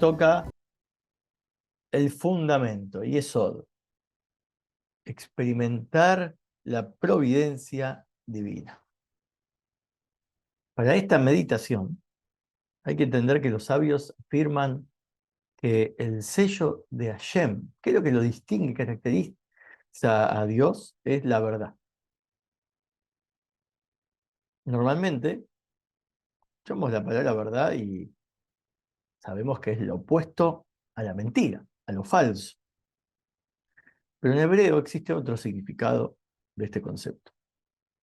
toca el fundamento, Yesod, experimentar la providencia divina. Para esta meditación hay que entender que los sabios afirman que el sello de Hashem, que es lo que lo distingue, caracteriza a Dios, es la verdad. Normalmente, escuchamos la palabra verdad y sabemos que es lo opuesto a la mentira, a lo falso. Pero en hebreo existe otro significado de este concepto.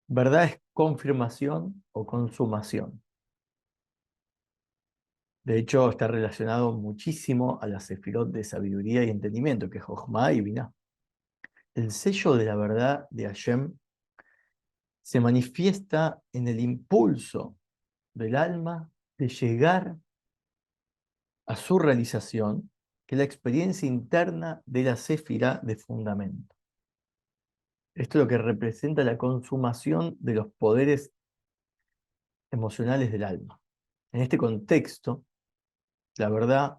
Verdad es confirmación o consumación. De hecho, está relacionado muchísimo a la sefirot de sabiduría y entendimiento, que es Jochma y Binah. El sello de la verdad de Hashem se manifiesta en el impulso del alma de llegar a su realización, que es la experiencia interna de la sefirá de fundamento. Esto es lo que representa la consumación de los poderes emocionales del alma. En este contexto, la verdad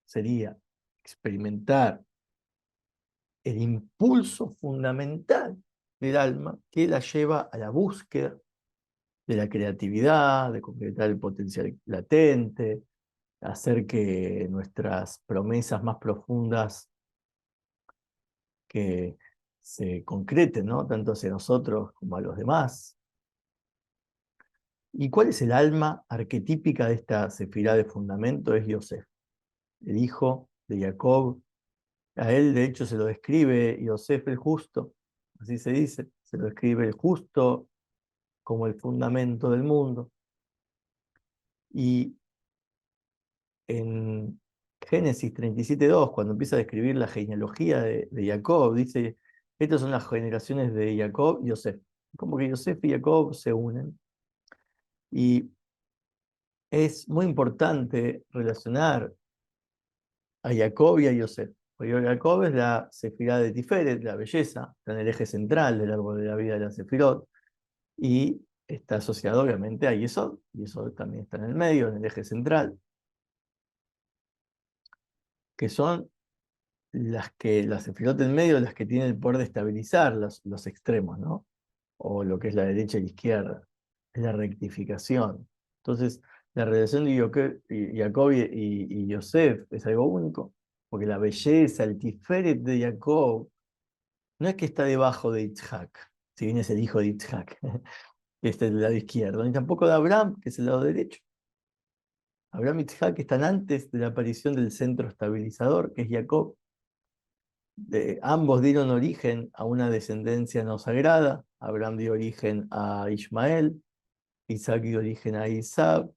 sería experimentar el impulso fundamental del alma que la lleva a la búsqueda de la creatividad, de concretar el potencial latente, hacer que nuestras promesas más profundas que se concreten, ¿no? Tanto hacia nosotros como a los demás. ¿Y cuál es el alma arquetípica de esta sefirá de fundamento? Es Yosef, el hijo de Jacob. A él, de hecho, se lo describe Yosef el justo, así se dice, se lo describe el justo como el fundamento del mundo. Y en Génesis 37:2, cuando empieza a describir la genealogía de Jacob, dice, estas son las generaciones de Jacob y Yosef. Como que Yosef y Jacob se unen. Y es muy importante relacionar a Jacob y a Yosef. Porque Jacob es la sefirá de Tiferet, la belleza, está en el eje central del árbol de la vida de la sefirot, y está asociado obviamente a Yesod. Yesod también está en el medio, en el eje central, que son las sefirot del medio, las que tienen el poder de estabilizar los extremos, ¿no? O lo que es la derecha y la izquierda, es la rectificación. Entonces, la relación de Jacob y Yosef es algo único, porque la belleza, el tiferet de Jacob, no es que está debajo de Yitzhak, si bien es el hijo de Yitzhak, que está del lado izquierdo, ni tampoco de Abraham, que es el lado derecho. Abraham y Yitzhak están antes de la aparición del centro estabilizador, que es Jacob. Ambos dieron origen a una descendencia no sagrada. Abraham dio origen a Ismael, Isaac dio origen a Isaac.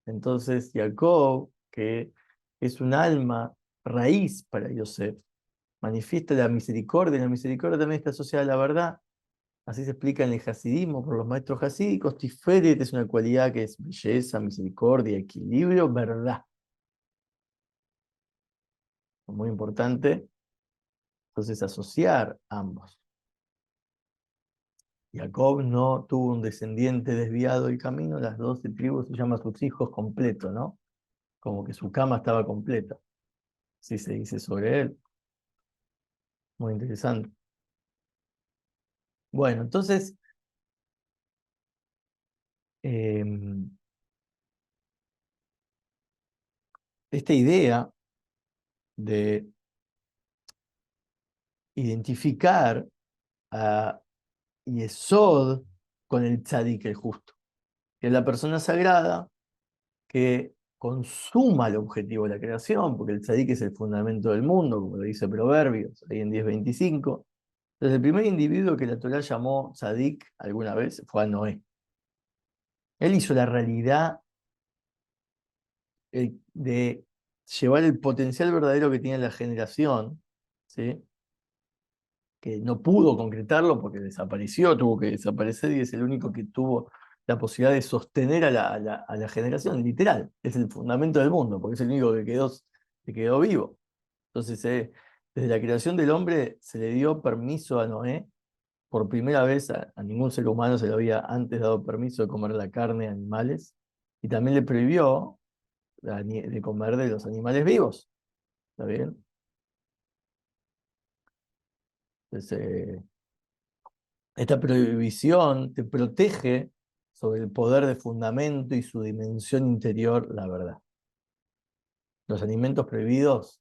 Entonces Jacob, que es un alma raíz para Yosef, manifiesta la misericordia, y la misericordia también está asociada a la verdad. Así se explica en el hasidismo por los maestros hasídicos. Tiferet es una cualidad que es belleza, misericordia, equilibrio, verdad. Muy importante, entonces, asociar ambos. Jacob no tuvo un descendiente desviado del camino, las 12 tribus se llaman sus hijos completos, ¿no? Como que su cama estaba completa. Así se dice sobre él. Muy interesante. Bueno, entonces, eh, esta idea de identificar a Yesod con el tzadik, el justo, que es la persona sagrada que consuma el objetivo de la creación, porque el tzadik es el fundamento del mundo, como lo dice Proverbios, ahí en 10:25. Entonces, el primer individuo que la Torá llamó tzadik alguna vez fue a Noé. Él hizo la realidad de llevar el potencial verdadero que tiene la generación, ¿sí? Que no pudo concretarlo porque desapareció, tuvo que desaparecer y es el único que tuvo la posibilidad de sostener a la generación, literal. Es el fundamento del mundo, porque es el único que quedó vivo. Entonces, desde la creación del hombre se le dio permiso a Noé. Por primera vez a ningún ser humano se le había antes dado permiso de comer la carne de animales. Y también le prohibió de comer de los animales vivos. ¿Está bien? Entonces, esta prohibición te protege sobre el poder de fundamento y su dimensión interior, la verdad. Los alimentos prohibidos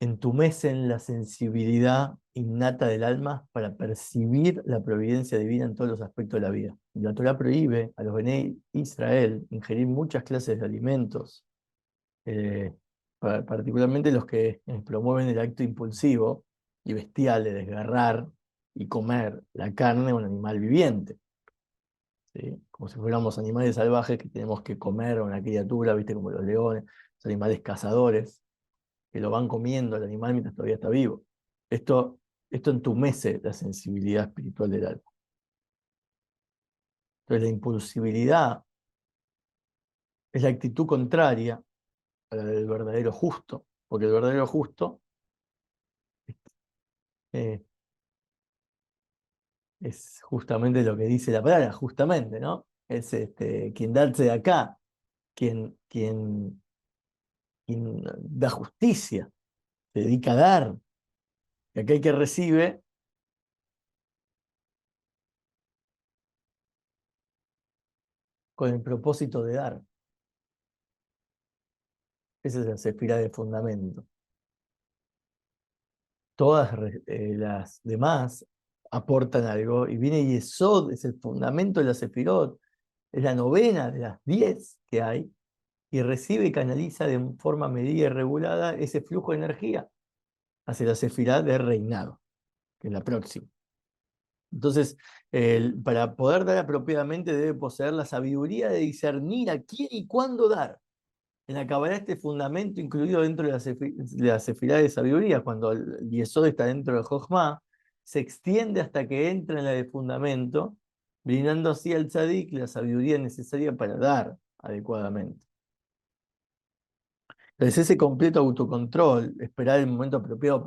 entumecen la sensibilidad innata del alma para percibir la providencia divina en todos los aspectos de la vida. La Torá prohíbe a los Bené Israel ingerir muchas clases de alimentos, eh, particularmente los que promueven el acto impulsivo y bestial de desgarrar y comer la carne de un animal viviente, ¿sí? Como si fuéramos animales salvajes que tenemos que comer a una criatura, ¿viste? Como los leones, los animales cazadores, que lo van comiendo al animal mientras todavía está vivo. Esto, esto entumece la sensibilidad espiritual del alma. Entonces la impulsibilidad es la actitud contraria a la del verdadero justo, porque el verdadero justo eh, es justamente lo que dice la palabra, justamente, ¿no? Es quien darse de acá, quien da justicia, se dedica a dar, y aquel que recibe con el propósito de dar. Esa es la sefirá de fundamento. Todas las demás aportan algo, y viene Yesod, es el fundamento de la sefirot, es la novena de las 10 que hay, y recibe y canaliza de forma medida y regulada ese flujo de energía hacia la sefirá de reinado, que es la próxima. Entonces, para poder dar apropiadamente debe poseer la sabiduría de discernir a quién y cuándo dar. En la Kabbalah este fundamento incluido dentro de la sefirá de sabiduría, cuando el Yesod está dentro del Jochma, se extiende hasta que entra en la de fundamento, brindando así al tzadik la sabiduría necesaria para dar adecuadamente. Entonces ese completo autocontrol, esperar el momento apropiado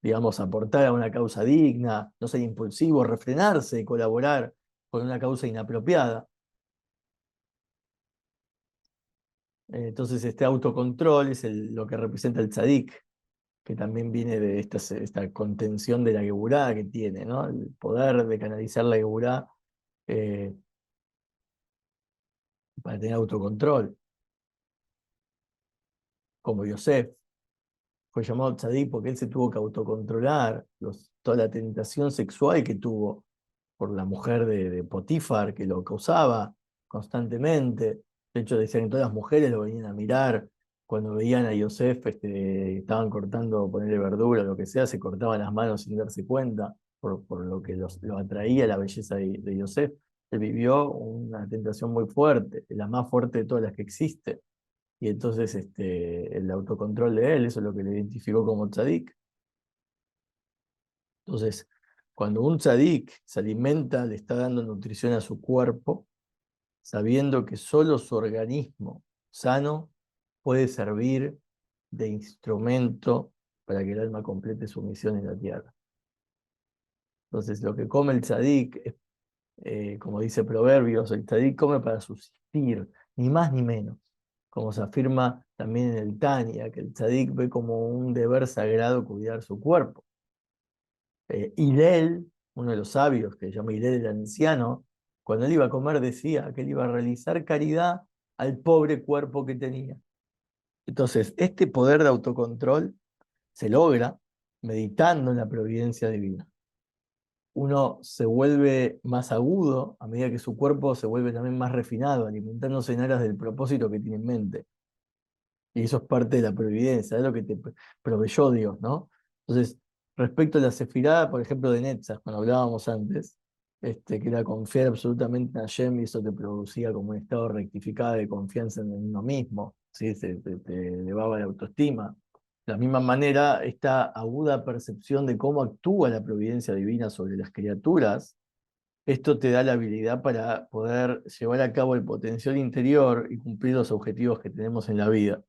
digamos, aportar a una causa digna, no ser impulsivo, refrenarse y colaborar con una causa inapropiada. Entonces este autocontrol es lo que representa el tzadik, que también viene de esta contención de la geburá que tiene, ¿no? El poder de canalizar la geburá eh, para tener autocontrol, como Yosef. Fue llamado tzadik porque él se tuvo que autocontrolar toda la tentación sexual que tuvo por la mujer de Potifar, que lo causaba constantemente. De hecho, decían que todas las mujeres lo venían a mirar cuando veían a Yosef, estaban cortando, ponerle verdura, lo que sea, se cortaban las manos sin darse cuenta, por lo que lo atraía la belleza de Yosef. Él vivió una tentación muy fuerte, la más fuerte de todas las que existe. Y entonces el autocontrol de él, eso es lo que le identificó como tzadik. Entonces, cuando un tzadik se alimenta, le está dando nutrición a su cuerpo, sabiendo que solo su organismo sano puede servir de instrumento para que el alma complete su misión en la tierra. Entonces, lo que come el tzadik, como dice Proverbios, el tzadik come para subsistir, ni más ni menos. Como se afirma también en el Tania, que el tzadik ve como un deber sagrado cuidar su cuerpo. Hillel, uno de los sabios que se llama Hillel el anciano, cuando él iba a comer decía que él iba a realizar caridad al pobre cuerpo que tenía. Entonces, este poder de autocontrol se logra meditando en la providencia divina. Uno se vuelve más agudo a medida que su cuerpo se vuelve también más refinado, alimentándose en aras del propósito que tiene en mente. Y eso es parte de la providencia, es lo que te proveyó Dios, ¿no? Entonces, respecto a la sefirá, por ejemplo, de Netzach, cuando hablábamos antes, que era confiar absolutamente en Hashem y eso te producía como un estado rectificado de confianza en uno mismo, ¿sí? Te elevaba la autoestima. De la misma manera, esta aguda percepción de cómo actúa la providencia divina sobre las criaturas, esto te da la habilidad para poder llevar a cabo el potencial interior y cumplir los objetivos que tenemos en la vida.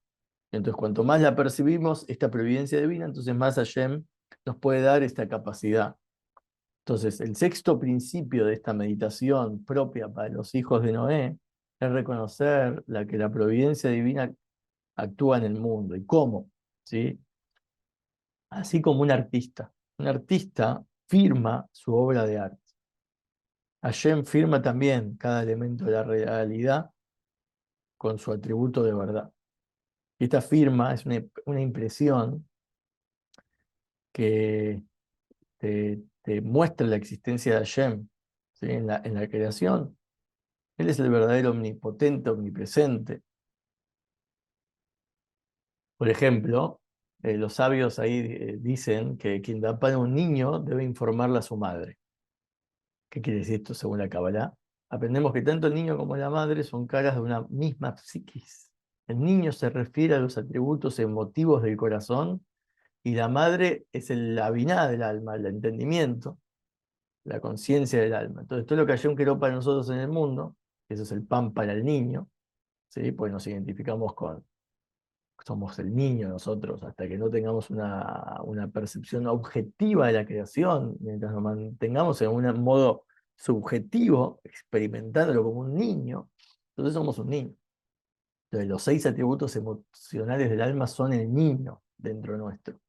Entonces, cuanto más la percibimos, esta providencia divina, entonces más Hashem nos puede dar esta capacidad. Entonces, el sexto principio de esta meditación propia para los hijos de Noé es reconocer que la providencia divina actúa en el mundo. ¿Y cómo? ¿Sí? Así como un artista. Un artista firma su obra de arte. Hashem firma también cada elemento de la realidad con su atributo de verdad. Y esta firma es una impresión que te muestra la existencia de Hashem, ¿sí? En la creación. Él es el verdadero omnipotente, omnipresente. Por ejemplo, los sabios ahí dicen que quien da pan a un niño debe informarle a su madre. ¿Qué quiere decir esto según la Kabbalah? Aprendemos que tanto el niño como la madre son caras de una misma psiquis. El niño se refiere a los atributos emotivos del corazón y la madre es la biná del alma, el entendimiento, la conciencia del alma. Entonces, todo lo que Hashem creó para nosotros en el mundo, eso es el pan para el niño, ¿sí? Pues nos identificamos somos el niño nosotros, hasta que no tengamos una percepción objetiva de la creación, mientras nos mantengamos en un modo subjetivo, experimentándolo como un niño, entonces somos un niño. Entonces, los 6 atributos emocionales del alma son el niño dentro nuestro.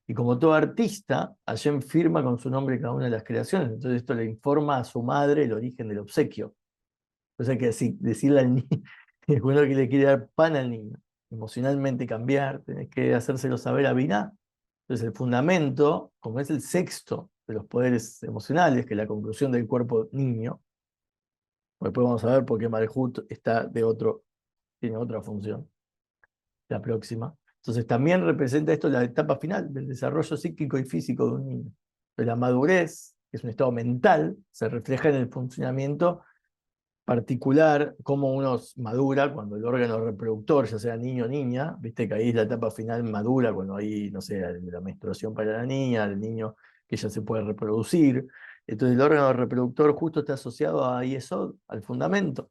Y como todo artista, Hashem firma con su nombre cada una de las creaciones. Entonces esto le informa a su madre el origen del obsequio. O sea que decirle al niño, es bueno que le quiere dar pan al niño, emocionalmente cambiar, tenés que hacérselo saber a Binah. Entonces el fundamento, como es el sexto de los poderes emocionales, que es la conclusión del cuerpo niño, después vamos a ver por qué Malhut tiene otra función, la próxima. Entonces también representa esto la etapa final del desarrollo psíquico y físico de un niño. Pero la madurez, que es un estado mental, se refleja en el funcionamiento particular, cómo uno madura cuando el órgano reproductor, ya sea niño o niña, viste que ahí es la etapa final madura, cuando hay, no sé, la menstruación para la niña, el niño que ya se puede reproducir. Entonces el órgano reproductor justo está asociado a eso, al fundamento.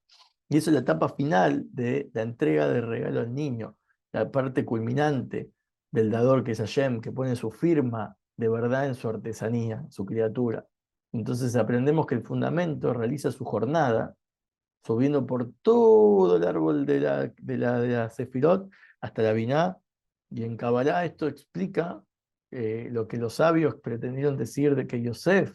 Y eso es la etapa final de la entrega de regalo al niño, la parte culminante del dador que es Hashem, que pone su firma de verdad en su artesanía, su criatura. Entonces aprendemos que el fundamento realiza su jornada subiendo por todo el árbol de la Sefirot hasta la Biná. Y en Kabbalah esto explica lo que los sabios pretendieron decir de que Yosef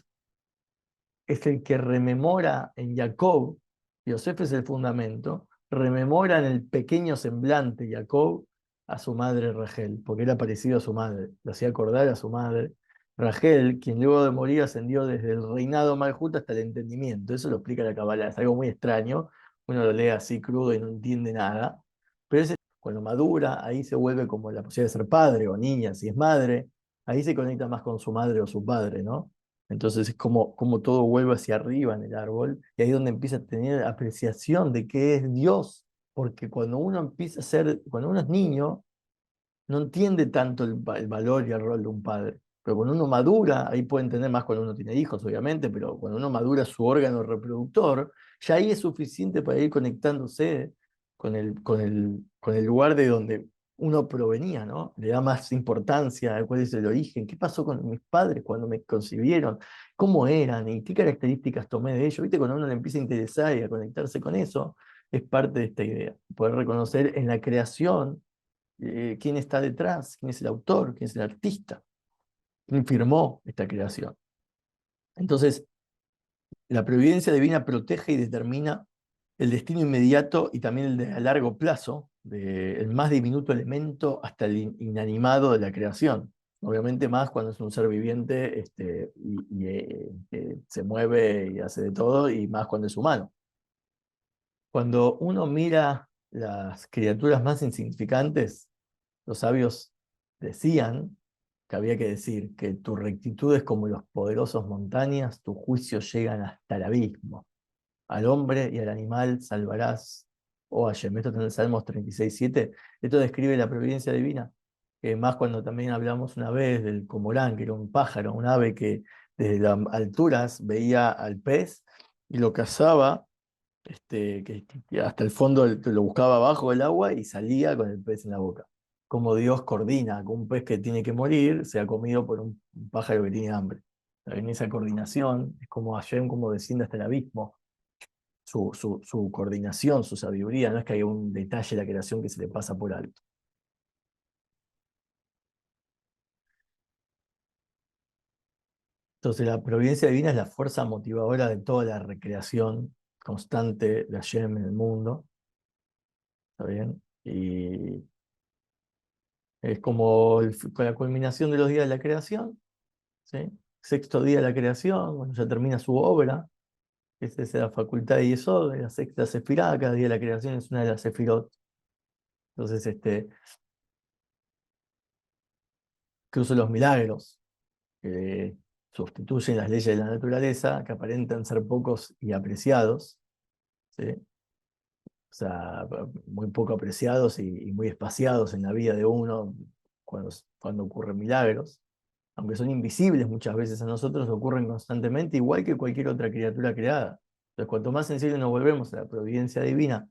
es el que rememora en Jacob, Yosef es el fundamento, rememora en el pequeño semblante Jacob a su madre Rachel, porque era parecido a su madre, lo hacía acordar a su madre. Rachel, quien luego de morir ascendió desde el reinado Malhut hasta el entendimiento. Eso lo explica la Kabbalah, es algo muy extraño, uno lo lee así crudo y no entiende nada, pero cuando madura, ahí se vuelve como la posibilidad de ser padre o niña, si es madre, ahí se conecta más con su madre o su padre, ¿no? Entonces es como todo vuelve hacia arriba en el árbol, y ahí es donde empieza a tener apreciación de qué es Dios, porque cuando uno es niño, no entiende tanto el valor y el rol de un padre. Pero cuando uno madura, ahí puede entender más cuando uno tiene hijos, obviamente, pero cuando uno madura su órgano reproductor, ya ahí es suficiente para ir conectándose con el lugar de donde uno provenía, ¿no? Le da más importancia a cuál es el origen, qué pasó con mis padres cuando me concibieron, cómo eran y qué características tomé de ellos. ¿Viste? Cuando uno le empieza a interesar y a conectarse con eso, es parte de esta idea. Poder reconocer en la creación quién está detrás, quién es el autor, quién es el artista, quién firmó esta creación. Entonces, la providencia divina protege y determina el destino inmediato y también el de a largo plazo, del más diminuto elemento hasta el inanimado de la creación. Obviamente más cuando es un ser viviente se mueve y hace de todo, y más cuando es humano. Cuando uno mira las criaturas más insignificantes, los sabios decían que había que decir que tu rectitud es como los poderosos montañas, tus juicios llegan hasta el abismo. Al hombre y al animal salvarás. Oh, Hashem, esto está en el Salmos 36:7. Esto describe la providencia divina. Más cuando también hablamos una vez del comorán, que era un pájaro, un ave que desde las alturas veía al pez y lo cazaba, que hasta el fondo lo buscaba abajo del agua y salía con el pez en la boca. Como Dios coordina que un pez que tiene que morir sea comido por un pájaro que tiene hambre. En esa coordinación es como Hashem como desciende hasta el abismo su coordinación, su sabiduría, no es que haya un detalle de la creación que se le pasa por alto. Entonces la providencia divina es la fuerza motivadora de toda la recreación constante de Hashem en el mundo, ¿está bien? Y es como con la culminación de los días de la creación, ¿sí? Sexto día de la creación, cuando ya termina su obra, esa es la facultad de Yesod, la sexta sefirá, cada día de la creación es una de las sefirot. Entonces, incluso los milagros, que sustituyen las leyes de la naturaleza, que aparentan ser pocos y apreciados, ¿sí? O sea, muy poco apreciados y muy espaciados en la vida de uno cuando ocurren milagros, aunque son invisibles muchas veces a nosotros, ocurren constantemente, igual que cualquier otra criatura creada. Entonces, cuanto más sensibles nos volvemos a la providencia divina,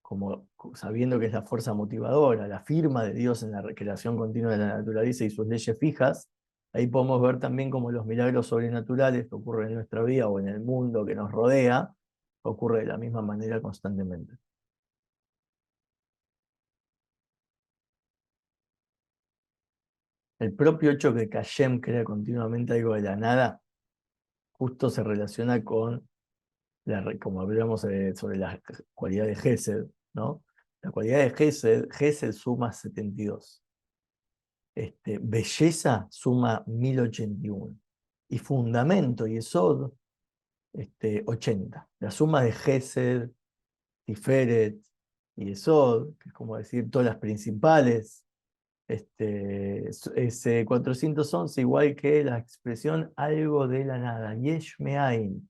como sabiendo que es la fuerza motivadora, la firma de Dios en la recreación continua de la naturaleza y sus leyes fijas, ahí podemos ver también cómo los milagros sobrenaturales que ocurren en nuestra vida o en el mundo que nos rodea, ocurre de la misma manera constantemente. El propio hecho de que Hashem crea continuamente algo de la nada, justo se relaciona con, como hablamos sobre la cualidad de Gesed, ¿no? La cualidad de Gesed, Gesed suma 72. Belleza suma 1081. Y fundamento, y Yesod, 80. La suma de Gesed, Tiferet y Yesod, que es como decir todas las principales, es 411, igual que la expresión algo de la nada, Yesh Me'ain.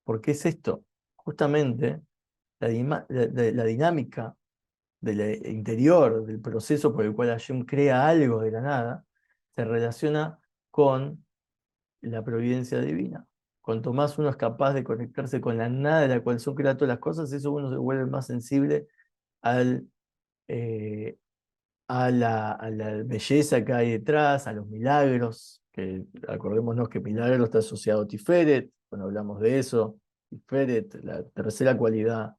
¿Por qué es esto? Justamente la dinámica del interior, del proceso por el cual Hashem crea algo de la nada, se relaciona con la providencia divina. Cuanto más uno es capaz de conectarse con la nada de la cual son creadas todas las cosas, eso uno se vuelve más sensible al, eh, a la belleza que hay detrás, a los milagros, que acordémonos que milagro está asociado a Tiferet, cuando hablamos de eso, Tiferet, la tercera cualidad,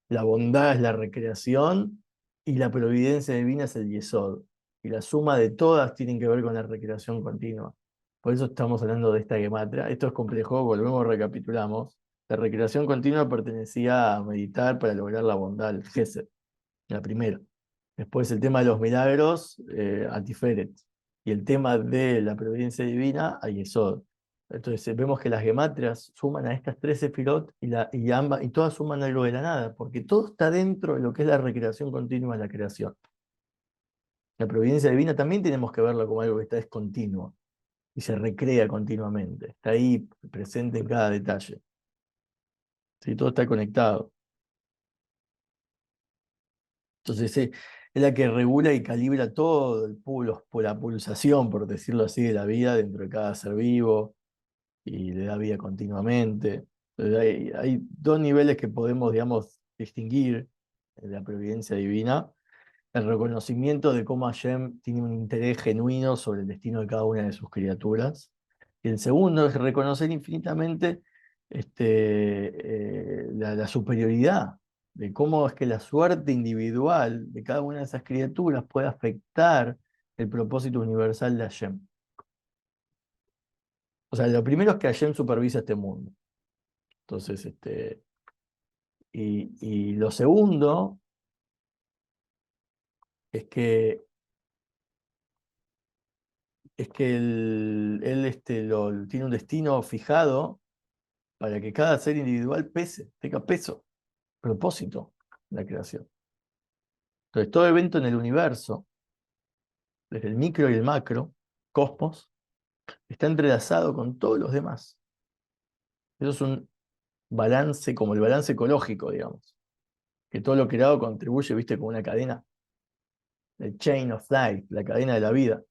la bondad es la recreación y la providencia divina es el Yesod. Y la suma de todas tienen que ver con la recreación continua. Por eso estamos hablando de esta gematria. Esto es complejo, volvemos, recapitulamos. La recreación continua pertenecía a meditar para lograr la bondad, el Gesed, la primera. Después el tema de los milagros, a Tiferet. Y el tema de la providencia divina, a Yesod. Entonces vemos que las gematrias suman a estas tres sefirot y todas suman algo de la nada, porque todo está dentro de lo que es la recreación continua de la creación. La providencia divina también tenemos que verla como algo que está descontinuo y se recrea continuamente. Está ahí presente en cada detalle. ¿Sí? Todo está conectado. Entonces es la que regula y calibra todo la pulsación, por decirlo así, de la vida dentro de cada ser vivo y le da vida continuamente. Entonces hay dos niveles que podemos, digamos, distinguir en la providencia divina. El reconocimiento de cómo Hashem tiene un interés genuino sobre el destino de cada una de sus criaturas. Y el segundo es reconocer infinitamente la superioridad de cómo es que la suerte individual de cada una de esas criaturas puede afectar el propósito universal de Hashem. O sea, lo primero es que Hashem supervisa este mundo. Entonces, y lo segundo es que, él tiene un destino fijado para que cada ser individual tenga peso, propósito en la creación. Entonces, todo evento en el universo, desde el micro y el macro, cosmos, está entrelazado con todos los demás. Eso es un balance, como el balance ecológico, digamos, que todo lo creado contribuye, viste, como una cadena, el chain of life, la cadena de la vida,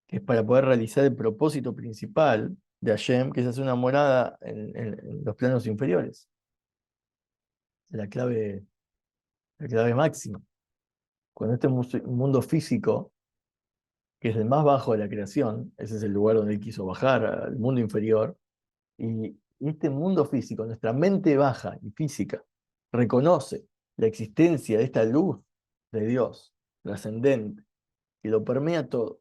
que es para poder realizar el propósito principal de Hashem, que es hacer una morada en los planos inferiores. La clave, la clave máxima. Cuando este mundo físico, que es el más bajo de la creación, ese es el lugar donde él quiso bajar al mundo inferior, y Y este mundo físico, nuestra mente baja y física, reconoce la existencia de esta luz de Dios, trascendente, que lo permea todo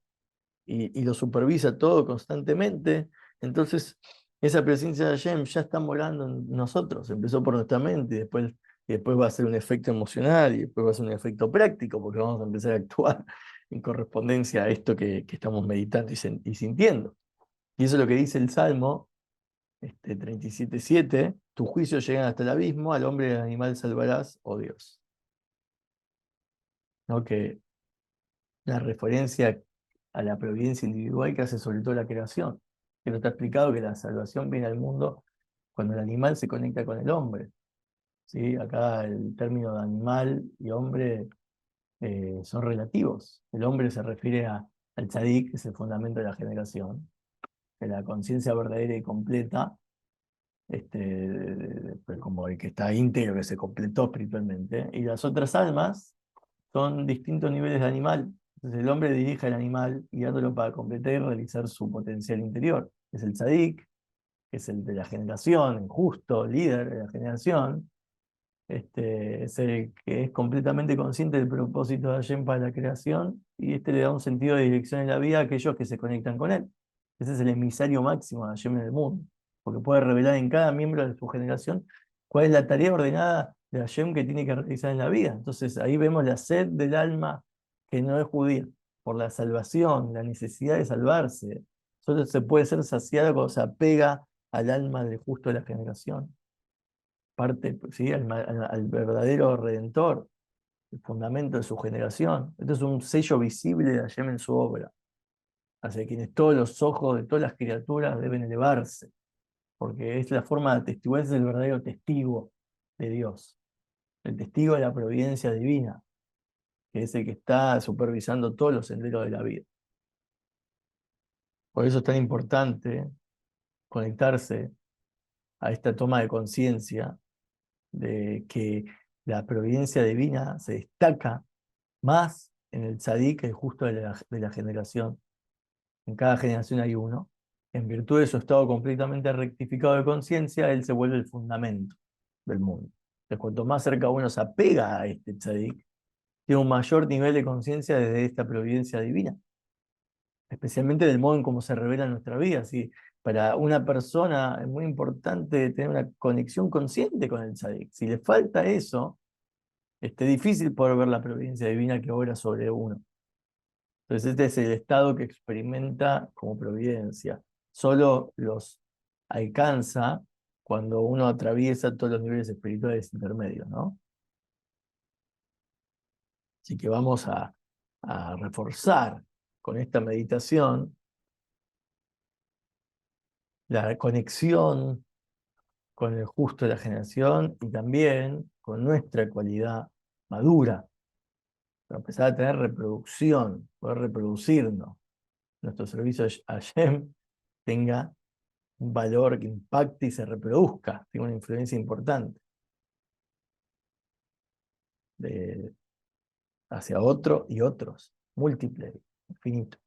y lo supervisa todo constantemente. Entonces, esa presencia de Hashem ya está morando en nosotros. Empezó por nuestra mente y después va a ser un efecto emocional y después va a ser un efecto práctico porque vamos a empezar a actuar en correspondencia a esto que estamos meditando y sintiendo. Y eso es lo que dice el Salmo 37:7: tus juicios llegan hasta el abismo, al hombre y al animal salvarás, oh Dios. ¿No? Que la referencia a la providencia individual que hace sobre todo la creación. Que no está explicado que la salvación viene al mundo cuando el animal se conecta con el hombre. ¿Sí? Acá el término de animal y hombre son relativos. El hombre se refiere al tzadik, que es el fundamento de la generación, de la conciencia verdadera y completa, pues como el que está íntegro, que se completó espiritualmente. Y las otras almas son distintos niveles de animal. Entonces el hombre dirige al animal guiándolo para completar y realizar su potencial interior. Es el tzadik, que es el de la generación, el justo, líder de la generación. Es el que es completamente consciente del propósito de Hashem para la creación y le da un sentido de dirección en la vida a aquellos que se conectan con él. Ese es el emisario máximo de Hashem en el mundo, porque puede revelar en cada miembro de su generación cuál es la tarea ordenada de Hashem que tiene que realizar en la vida. Entonces ahí vemos la sed del alma que no es judía, por la salvación, la necesidad de salvarse. Solo se puede ser saciado cuando se apega al alma del justo de la generación, parte, ¿sí? Al verdadero redentor, el fundamento de su generación. Esto es un sello visible de Hashem en su obra, hacia quienes todos los ojos de todas las criaturas deben elevarse, porque es la forma de atestiguar, es el verdadero testigo de Dios, el testigo de la providencia divina, que es el que está supervisando todos los senderos de la vida. Por eso es tan importante conectarse a esta toma de conciencia de que la providencia divina se destaca más en el tzadik, el justo de la generación. En cada generación hay uno. En virtud de su estado completamente rectificado de conciencia, él se vuelve el fundamento del mundo. Entonces, cuanto más cerca uno se apega a este tzadik, tiene un mayor nivel de conciencia desde esta providencia divina, especialmente del modo en cómo se revela en nuestra vida. ¿Sí? Para una persona es muy importante tener una conexión consciente con el tzadik. Si le falta eso, es difícil poder ver la providencia divina que obra sobre uno. Entonces este es el estado que experimenta como providencia. Solo los alcanza cuando uno atraviesa todos los niveles espirituales intermedios, ¿no? Así que vamos a reforzar con esta meditación la conexión con el justo de la generación y también con nuestra cualidad madura, para empezar a tener reproducción, poder reproducirnos. Nuestro servicio a Hashem tenga un valor que impacte y se reproduzca, tenga una influencia importante de, hacia otro y otros, múltiples, infinito.